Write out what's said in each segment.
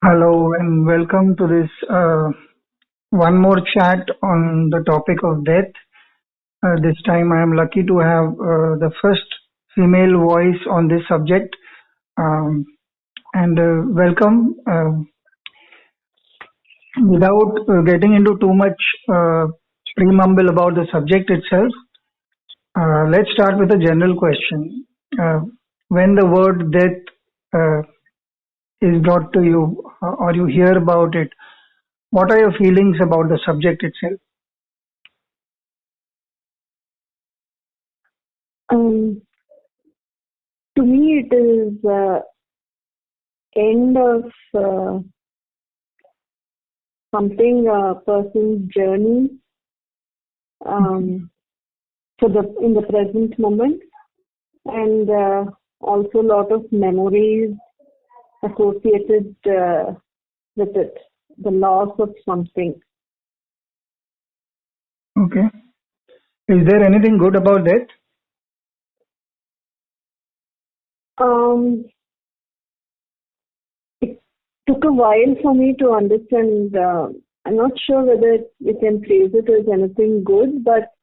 Hello and welcome to this one more chat on the topic of death. This time I am lucky to have the first female voice on this subject. Um, and welcome. Without getting into too much premumble about the subject itself, let's start with a general question. Uh, when the word death uh, is brought to you or you hear about it, what are your feelings about the subject itself? Um, to me, it is end of something a person's journey um, for the in the present moment, and also a lot of memories associated with it. The loss of something. Okay. Is there anything good about that? Um, it took a while for me to understand. I'm not sure whether we can phrase it as anything good, but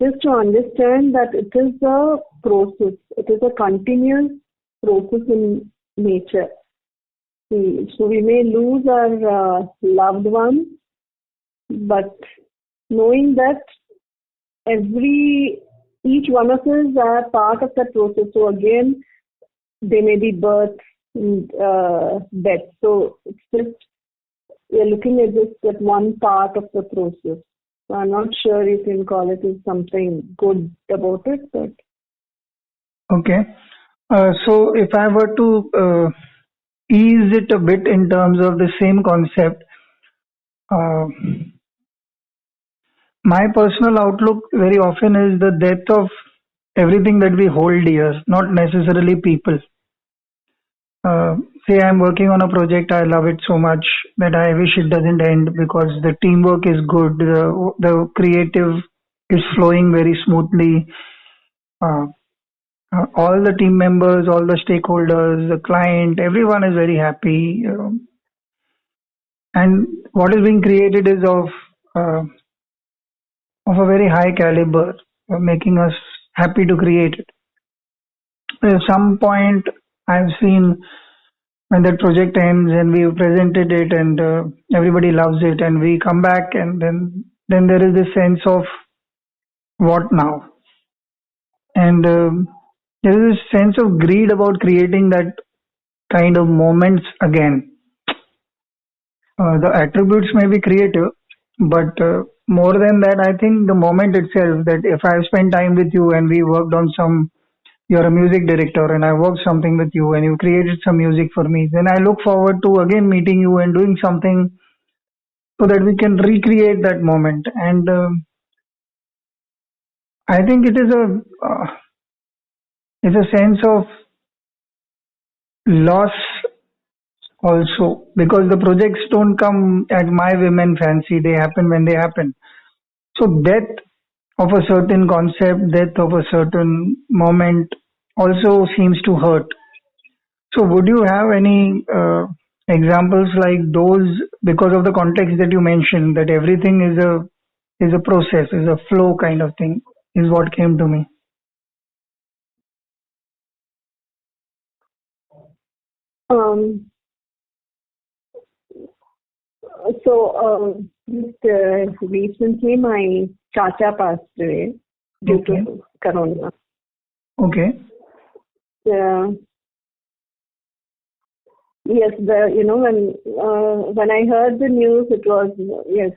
just to understand that it is a process. It is a continuous process in nature. So we may lose our loved ones, but knowing that each one of us are part of that process. So again, they may be birth and death. So it's just we're looking at this at one part of the process. So I'm not sure you can call it as something good about it, but Okay. So if I were to ease it a bit in terms of the same concept, uh, my personal outlook very often is the death of everything that we hold dear, not necessarily people. Uh, Say I'm working on a project, I love it so much that I wish it doesn't end because the teamwork is good, the creative is flowing very smoothly. Uh, all the team members, all the stakeholders, the client, everyone is very happy. And what is being created is of a very high caliber, making us happy to create it. At some point, I've seen when that project ends and we've presented it and everybody loves it, and we come back, and then there is this sense of what now, and there is this sense of greed about creating that kind of moments again. The attributes may be creative, but more than that, I think the moment itself, that if I've spent time with you and we worked on some, you're a music director and I worked something with you and you created some music for me, then I look forward to again meeting you and doing something so that we can recreate that moment. And I think it's a sense of loss also, because the projects don't come at my whim and fancy, they happen when they happen. So death of a certain concept, death of a certain moment also seems to hurt. So would you have any examples like those, because of the context that you mentioned, that everything is a process, is a flow kind of thing, is what came to me. um, just recently my chacha passed away due Okay. to corona. Okay. Yeah. Yes, when I heard the news, it was yes,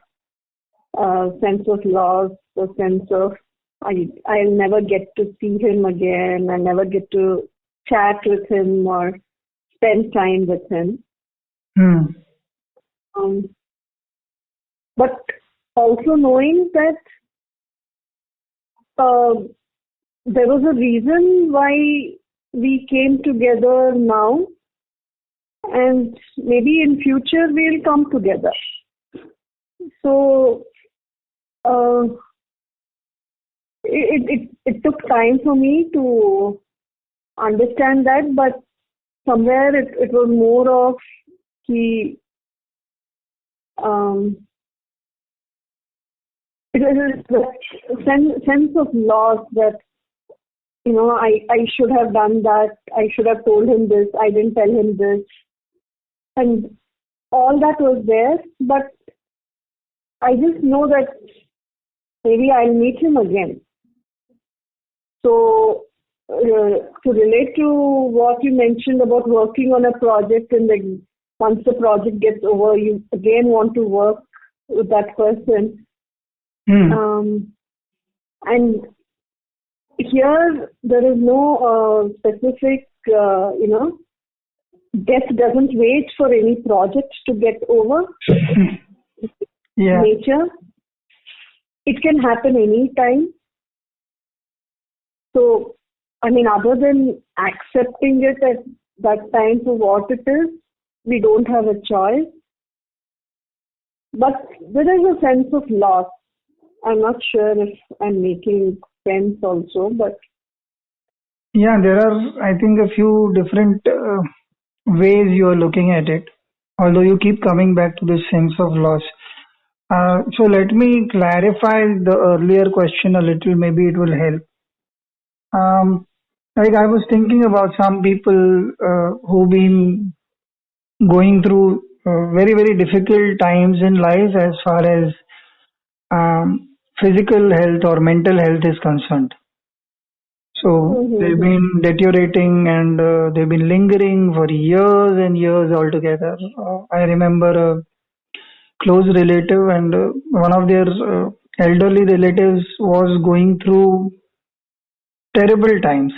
a sense of loss, a sense of I'll never get to see him again. I'll never get to chat with him or spend time with him. Hmm. Um, but also knowing that uh, there was a reason why we came together now, and maybe in future we'll come together. So uh, it took time for me to understand that, but somewhere it was more of he um, it is the sense of loss that I should have done that. I should have told him this. I didn't tell him this, and all that was there. But I just know that maybe I'll meet him again. So to relate to what you mentioned about working on a project, and then once the project gets over, you again want to work with that person. And here there is no specific, death doesn't wait for any project to get over. Yeah. Nature, it can happen anytime. So, I mean, other than accepting it at that time for what it is, we don't have a choice. But there is a sense of loss. I'm not sure if I'm making sense also, but Yeah, there are, I think, a few different ways you are looking at it, although you keep coming back to this sense of loss. So let me clarify the earlier question a little, maybe it will help. Like I was thinking about some people who've been going through very, very difficult times in life as far as physical health or mental health is concerned. So they've been deteriorating and they've been lingering for years and years altogether. I remember a close relative and one of their elderly relatives was going through terrible times.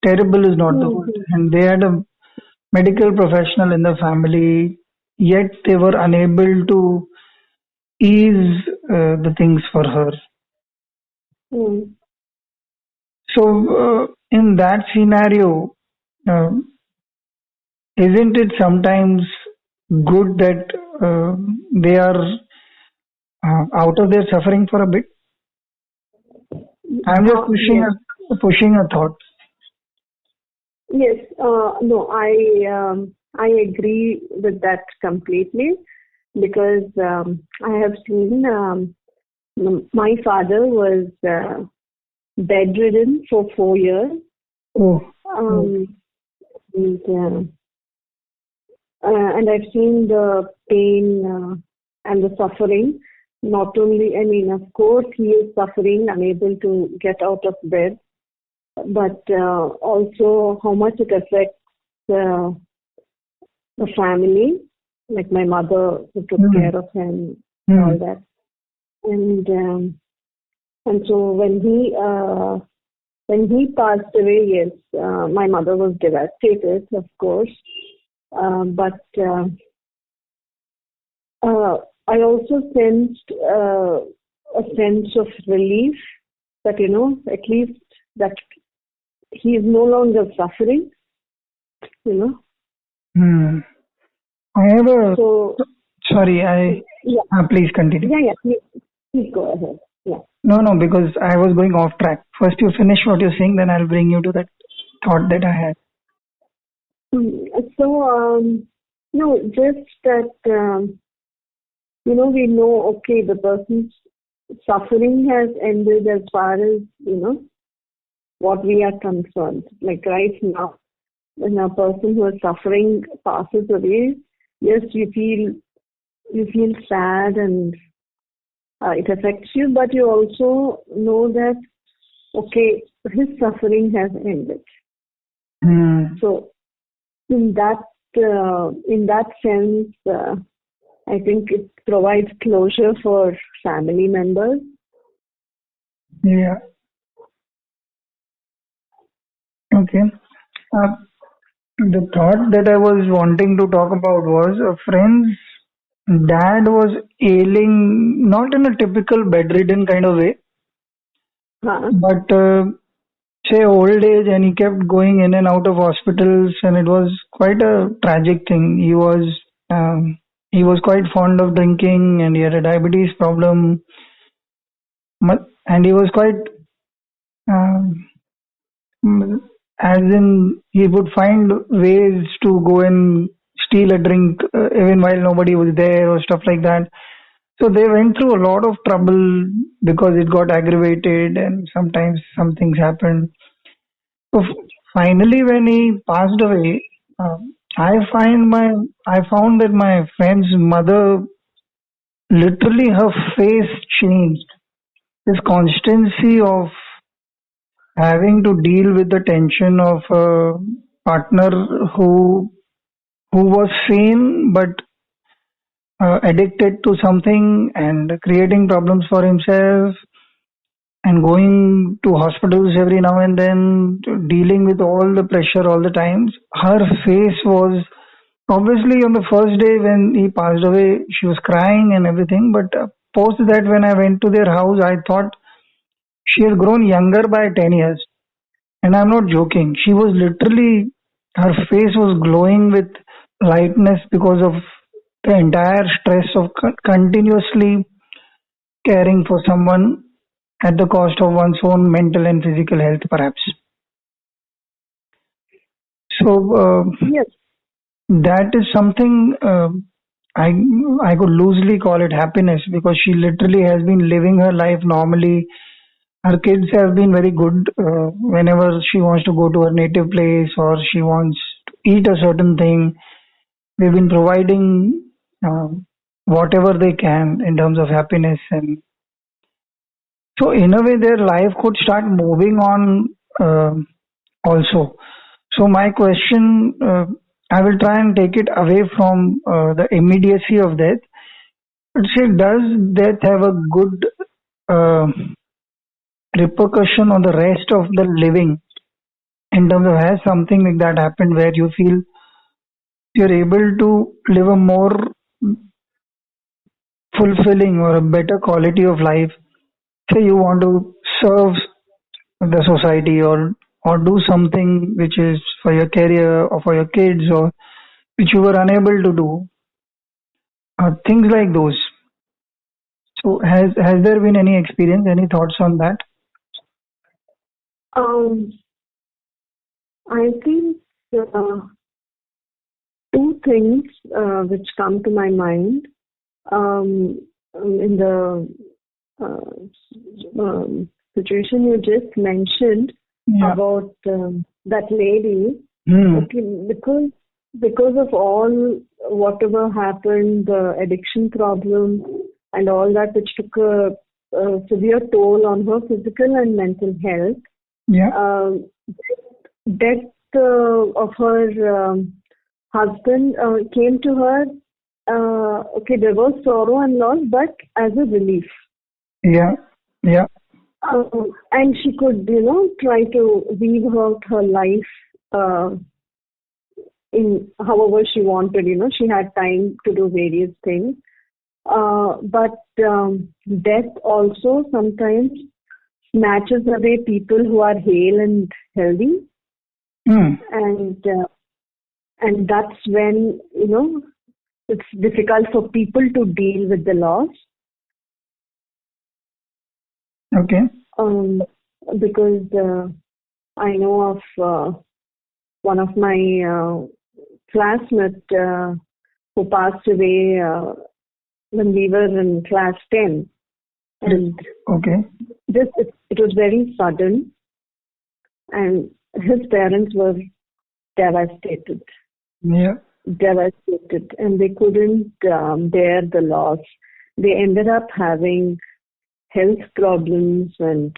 Terrible is not the word. And they had a medical professional in the family, yet they were unable to ease the things for her. So, in that scenario, uh, isn't it sometimes good that they are out of their suffering for a bit? I'm just pushing a thought. Yes, no, I agree with that completely, because I have seen my father was bedridden for 4 years. And I've seen the pain and the suffering. Not only, I mean, of course, he is suffering, unable to get out of bed, but also how much it affects the family, like my mother who took care of him, all that. And so when he passed away, yes, my mother was devastated, of course. But I also sensed a sense of relief that, at least that he is no longer suffering, I have a... Sorry, please continue. Yeah, please go ahead. Yeah. No, because I was going off track. First you finish what you're saying, then I'll bring you to that thought that I had. So, no, just that, we know, okay, the person's suffering has ended as far as, what we are concerned. Like right now, when a person who is suffering passes away, yes, you feel sad and it affects you, but you also know that, okay, his suffering has ended. So, in that sense, I think it provides closure for family members. Yeah. Okay. The thought that I was wanting to talk about was a friend's dad was ailing, not in a typical bedridden kind of way, but say old age, and he kept going in and out of hospitals, and it was quite a tragic thing. He was quite fond of drinking, and he had a diabetes problem, and he was quite as in he would find ways to go and steal a drink even while nobody was there or stuff like that. So they went through a lot of trouble because it got aggravated and sometimes some things happened. So finally, when he passed away, uh, I found that my friend's mother, literally her face changed. This constancy of having to deal with the tension of a partner who was sane but addicted to something and creating problems for himself and going to hospitals every now and then, dealing with all the pressure all the times. Her face was obviously on the first day when he passed away, she was crying and everything. But post that, when I went to their house, I thought she has grown younger by 10 years. And I'm not joking. She was literally, her face was glowing with lightness because of the entire stress of continuously caring for someone at the cost of one's own mental and physical health, perhaps. So Yes. that is something I I could loosely call it happiness because she literally has been living her life normally. Her kids have been very good. Whenever she wants to go to her native place or she wants to eat a certain thing, we've been providing whatever they can in terms of happiness, and so in a way their life could start moving on also. So my question, I will try and take it away from the immediacy of death. But say, does death have a good uh, repercussion on the rest of the living? In terms of, has something like that happened where you feel you're able to live a more fulfilling or a better quality of life? Say you want to serve the society or do something which is for your career or for your kids or which you were unable to do, things like those. So has there been any experience, any thoughts on that? Um, I think uh, two things which come to my mind in the situation you just mentioned Yeah. about that lady. Hmm. Okay, because of all whatever happened, the addiction problem and all that, which took a severe toll on her physical and mental health. Yeah. Death of her husband came to her. Okay, there was sorrow and loss, but as a relief. Yeah. Yeah. And she could, try to weave out her life in however she wanted. She had time to do various things. But death also sometimes snatches away people who are hale and healthy, Hmm. and that's when it's difficult for people to deal with the loss. Okay. Um, because I know of one of my classmates who passed away when we were in class 10. And Okay. it was very sudden, and his parents were devastated, Yeah. devastated, and they couldn't bear the loss. They ended up having health problems and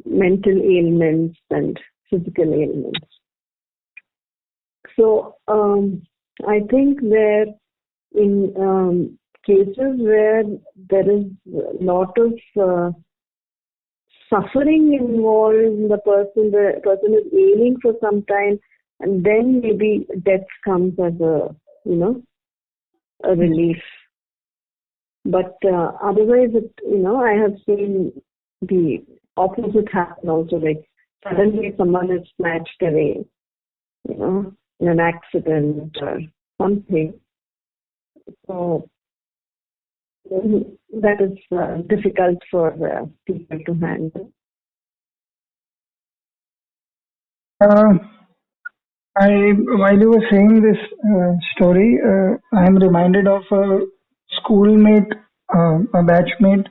mental ailments and physical ailments. So I think where in cases where there is a lot of suffering involved, the person is ailing for some time, and then maybe death comes as a relief. But otherwise, I have seen the opposite happen also. Like suddenly someone is snatched away, in an accident or something. So that is difficult for people to handle. Uh, While you were saying this story, I am reminded of a schoolmate, a batchmate.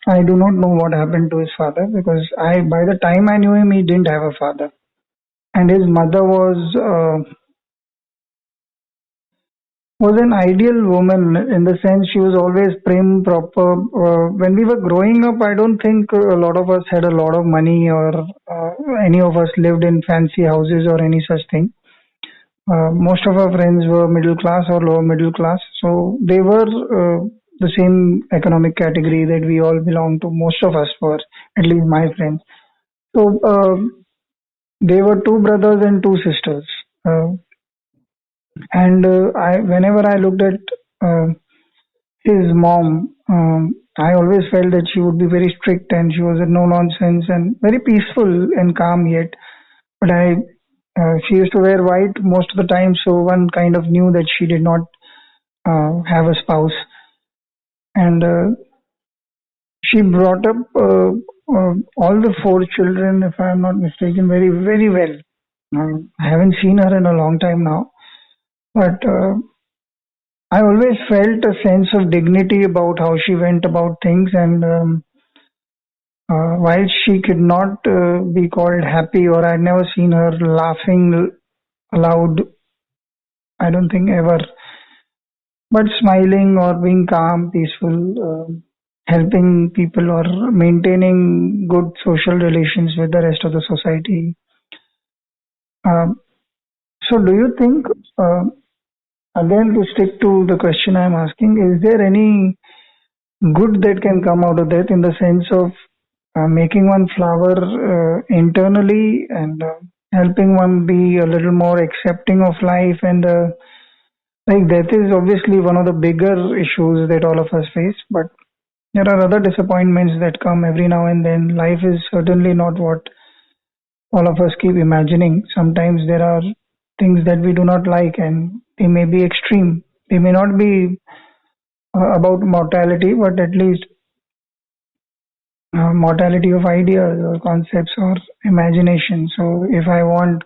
I do not know what happened to his father because by the time I knew him, he didn't have a father, and his mother was an ideal woman in the sense she was always prim, proper. When we were growing up, I don't think a lot of us had a lot of money or any of us lived in fancy houses or any such thing. Most of our friends were middle class or lower middle class, so they were the same economic category that we all belong to. Most of us were, at least my friends. So they were two brothers and two sisters. And whenever I looked at his mom, I always felt that she would be very strict and she was a no nonsense and very peaceful and calm yet. But she used to wear white most of the time, so one kind of knew that she did not have a spouse. And she brought up all the four children, if I am not mistaken, very, very well. I haven't seen her in a long time now, but I always felt a sense of dignity about how she went about things. And while she could not be called happy, or I'd never seen her laughing aloud, I don't think ever, but smiling or being calm, peaceful, helping people or maintaining good social relations with the rest of the society. Um, so, do you think, uh, again, to stick to the question I'm asking, is there any good that can come out of that in the sense of making one flower internally and helping one be a little more accepting of life and like that is obviously one of the bigger issues that all of us face, but there are other disappointments that come every now and then. Life is certainly not what all of us keep imagining. Sometimes there are things that we do not like and they may be extreme. They may not be about mortality, but at least mortality of ideas or concepts or imagination. So if I want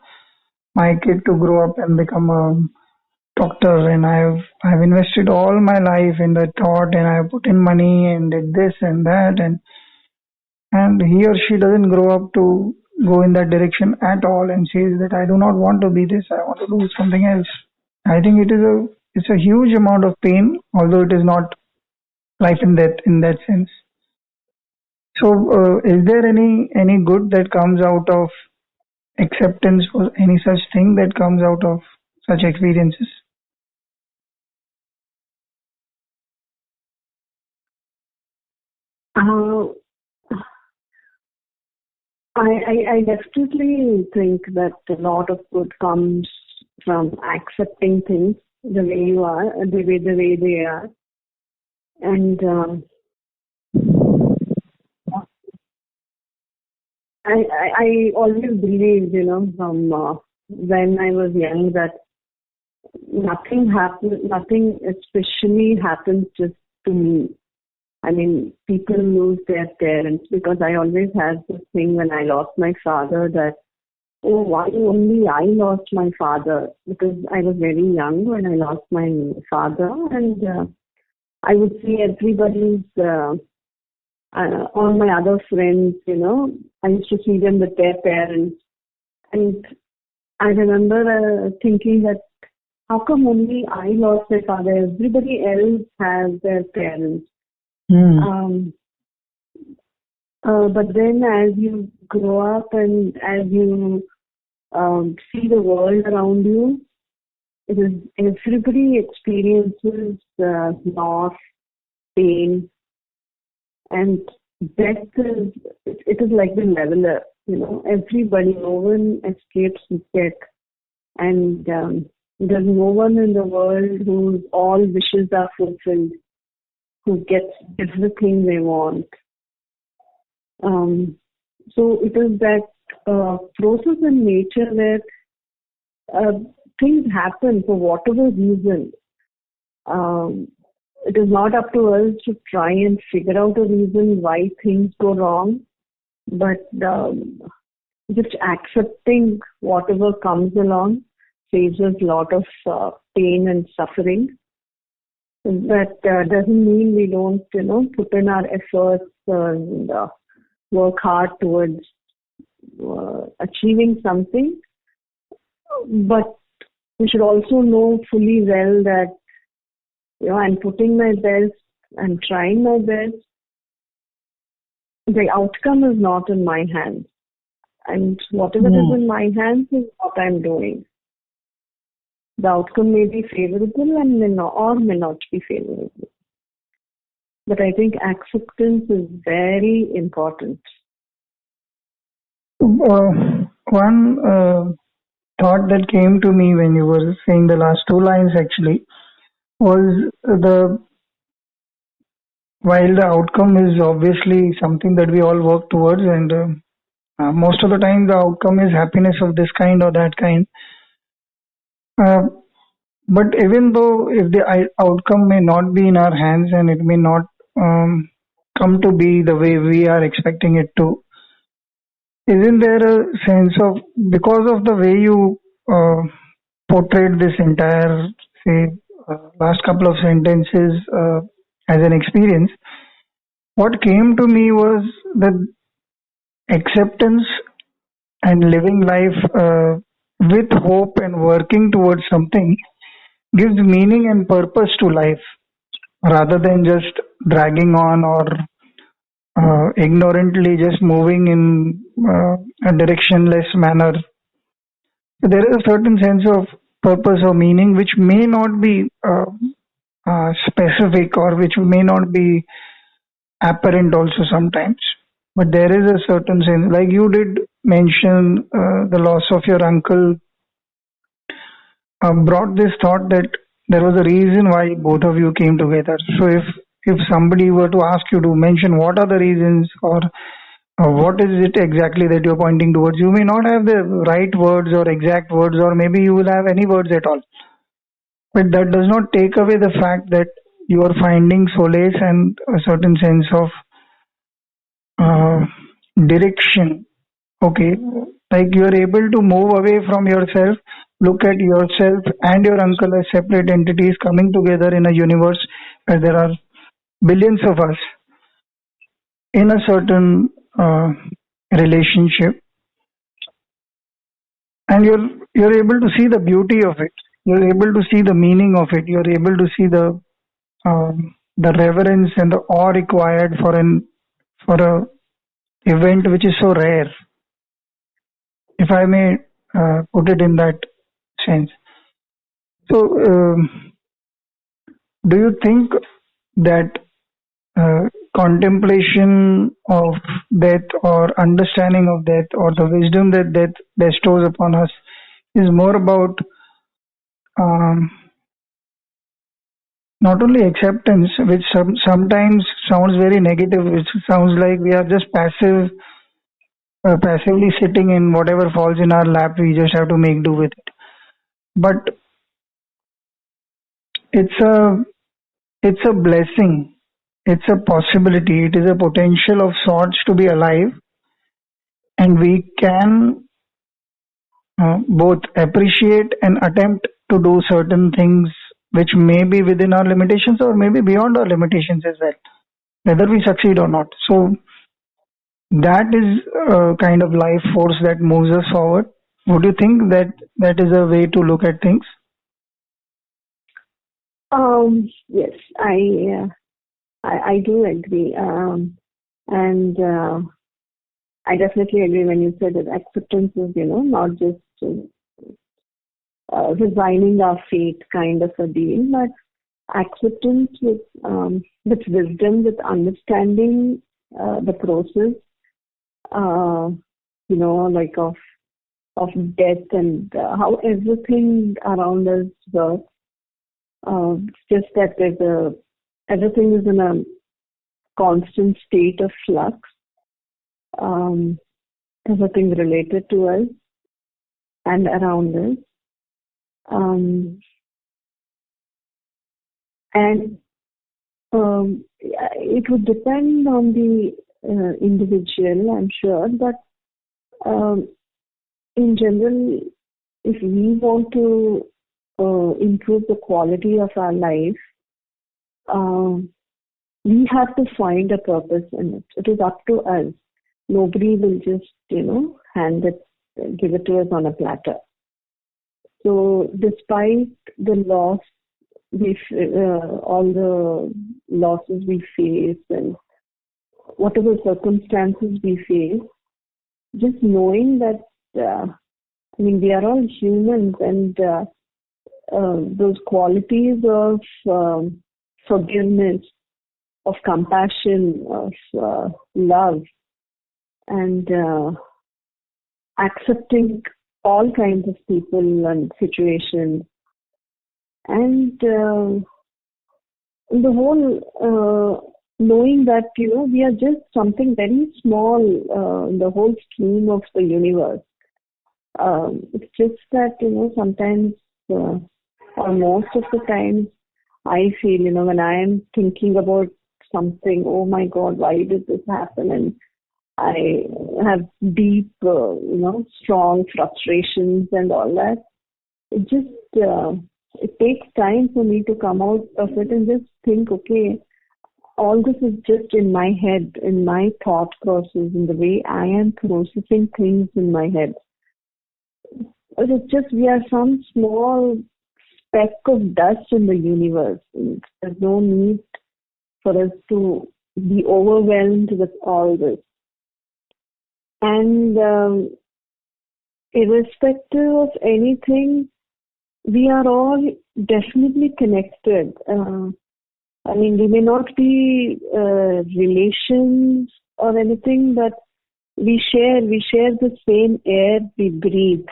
my kid to grow up and become a doctor and I've invested all my life in the thought and I've put in money and did this and that and he or she doesn't grow up to go in that direction at all and says that I do not want to be this, I want to do something else. I think it's a huge amount of pain, although it is not life and death in that sense. So, is there any good that comes out of acceptance or any such thing that comes out of such experiences? Uh, I definitely think that a lot of good comes from accepting things the way you are, the way they are, and I always believed, from when I was young that nothing especially happens just to me. I mean, people lose their parents because I always had this thing when I lost my father that, oh, why only I lost my father? Because I was very young when I lost my father, and I would see everybody's, all my other friends, I used to see them with their parents. And I remember thinking that how come only I lost my father? Everybody else has their parents. Hmm. But then as you grow up and as you see the world around you, it is everybody experiences loss, pain, and death it is like the leveler. Everybody, no one escapes death, and there's no one in the world whose all wishes are fulfilled, who gets everything they want. Um, so it is that process in nature where uh, things happen for whatever reason. Um, it is not up to us to try and figure out a reason why things go wrong, but just accepting whatever comes along saves us a lot of pain and suffering. That doesn't mean we don't, put in our efforts and work hard towards achieving something. But we should also know fully well that, I'm putting my best, I'm trying my best. The outcome is not in my hands. And whatever is in my hands is what I'm doing. The outcome may be favorable and may not be favorable. But I think acceptance is very important. One thought that came to me when you were saying the last two lines actually was while the outcome is obviously something that we all work towards, and most of the time the outcome is happiness of this kind or that kind. But even though if the outcome may not be in our hands and it may not come to be the way we are expecting it to, isn't there a sense of, because of the way you portrayed this entire, say, last couple of sentences as an experience, what came to me was that acceptance and living life with hope and working towards something gives meaning and purpose to life rather than just dragging on or ignorantly just moving in a directionless manner. There is a certain sense of purpose or meaning which may not be specific or which may not be apparent also sometimes. But there is a certain sense, like you did mention the loss of your uncle brought this thought that there was a reason why both of you came together. So if somebody were to ask you to mention what are the reasons or what is it exactly that you're pointing towards, you may not have the right words or exact words, or maybe you will have any words at all. But that does not take away the fact that you are finding solace and a certain sense of direction. Okay, like you are able to move away from yourself, look at yourself and your uncle as separate entities coming together in a universe where there are billions of us in a certain relationship, and you're able to see the beauty of it. You're able to see the meaning of it. You're able to see the reverence and the awe required for a event which is so rare, if I may put it in that sense. So, do you think that contemplation of death or understanding of death or the wisdom that death bestows upon us is more about not only acceptance, which sometimes sounds very negative, which sounds like we are just passively sitting in whatever falls in our lap, we just have to make do with it. But it's a blessing. It's a possibility. It is a potential of sorts to be alive, and we can both appreciate and attempt to do certain things which may be within our limitations or maybe beyond our limitations as well, whether we succeed or not. So that is a kind of life force that moves us forward. Would you think that that is a way to look at things? Yes, I do agree, and I definitely agree when you said that acceptance is, not just resigning our fate kind of a deal, but acceptance with wisdom, with understanding the process, like of death and how everything around us works. Just that everything is in a constant state of flux. Everything related to us and around us. And it would depend on the individual, I'm sure, but in general, if we want to improve the quality of our life, um, we have to find a purpose in it. It is up to us. Nobody will just, hand it, give it to us on a platter. So, despite the loss, all the losses we face, and whatever circumstances we face, just knowing that, we are all humans, and those qualities of forgiveness, of compassion, of love, and accepting all kinds of people and situations, and the whole knowing that we are just something very small in the whole scheme of the universe. It's just that sometimes or most of the times I feel when I am thinking about something, oh my God, why did this happen? And I have deep, strong frustrations and all that. It just it takes time for me to come out of it and just think, okay, all this is just in my head, in my thought process, in the way I am processing things in my head. But it's just we are some small speck of dust in the universe. There's no need for us to be overwhelmed with all this. And irrespective of anything, we are all definitely connected. We may not be relations or anything, but we share the same air we breathe,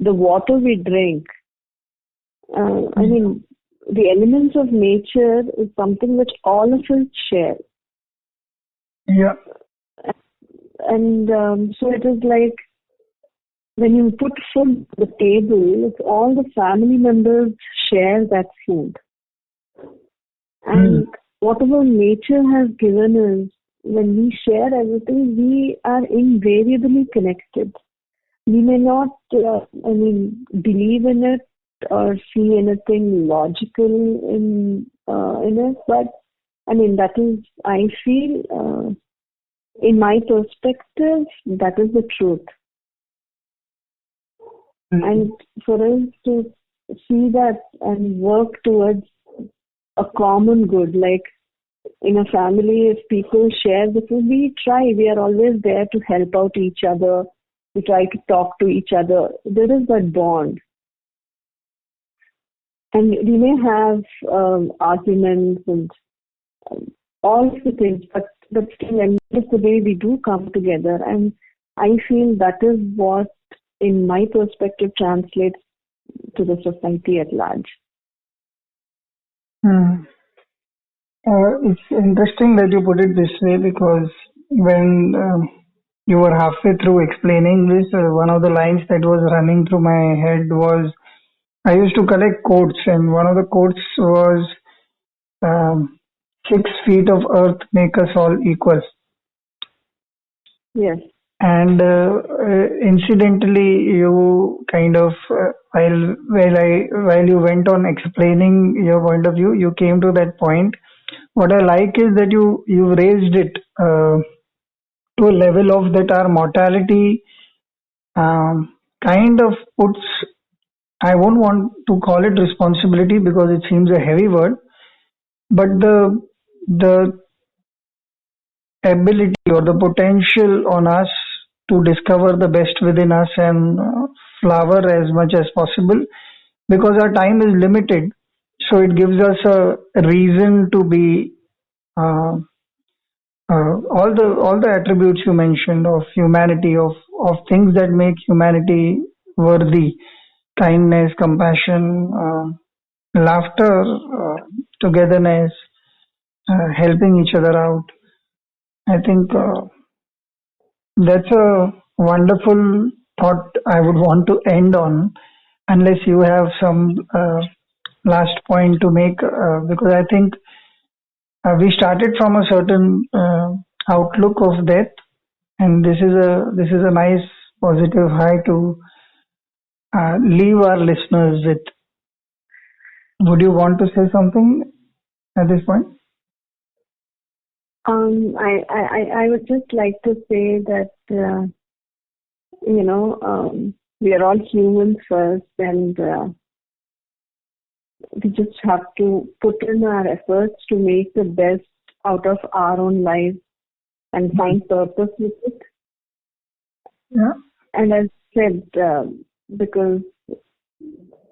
the water we drink. The elements of nature is something which all of us share. Yeah. And so it is like when you put food on the table, it's all the family members share that food. And whatever nature has given us, when we share everything, we are invariably connected. We may not, believe in it or see anything logical in it, but that is, I feel, in my perspective, that is the truth. And for us to see that and work towards a common good, like in a family, if people share the food, we are always there to help out each other. We try to talk to each other. There is that bond. And we may have arguments and all the things, but still, end of the day, we do come together. And I feel that is what, in my perspective, translates to the society at large. It's interesting that you put it this way, because when you were halfway through explaining this, one of the lines that was running through my head was, I used to collect quotes, and one of the quotes was, um, 6 feet of earth make us all equal. Yes. And incidentally, you kind of, while you went on explaining your point of view, you came to that point. What I like is that you raised it to a level of that our mortality kind of puts. I won't want to call it responsibility because it seems a heavy word, but the ability or the potential on us to discover the best within us and flower as much as possible, because our time is limited. So it gives us a reason to be uh, all the attributes you mentioned of humanity, of things that make humanity worthy: kindness, compassion, laughter, togetherness, helping each other out. I think that's a wonderful thought I would want to end on, unless you have some last point to make, because I think we started from a certain outlook of death, and this is a nice positive high to leave our listeners with. Would you want to say something at this point? I would just like to say that we are all humans first, and we just have to put in our efforts to make the best out of our own lives and find purpose with it. Yeah. And as said, because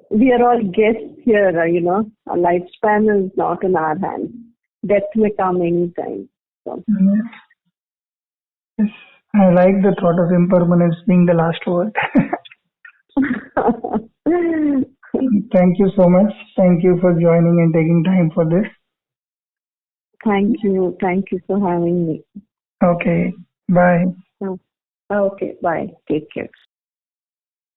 we are all guests here, our lifespan is not in our hands. Death may come anytime. So. Yes. I like the thought of impermanence being the last word. Thank you so much. Thank you for joining and taking time for this. Thank you. Thank you for having me. Okay. Bye. Okay. Bye. Take care.